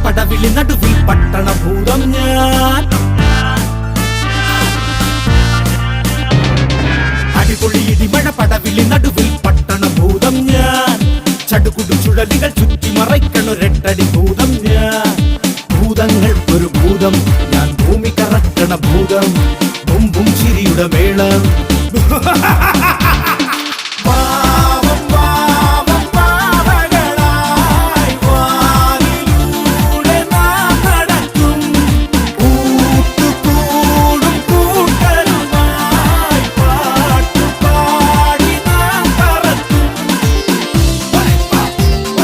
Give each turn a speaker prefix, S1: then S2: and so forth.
S1: പടവിളി നടുവിൽ പട്ടണഭൂതം ഞാൻ. അടിപൊളി ഇടിമഴ പടവിളി നടുവിൽ പട്ടണഭൂതം ഞാൻ. ചടുകുടു ചുഴലികൾ ചുറ്റി മറയ്ക്കണൊരെട്ടടി ഭൂതം ഞാൻ. ഭൂതങ്ങൾക്കൊരു ഭൂതം ഞാൻ, ഭൂമി കറക്കണ ഭൂതം. ബും ബും ചിരിയുടെ മേളം.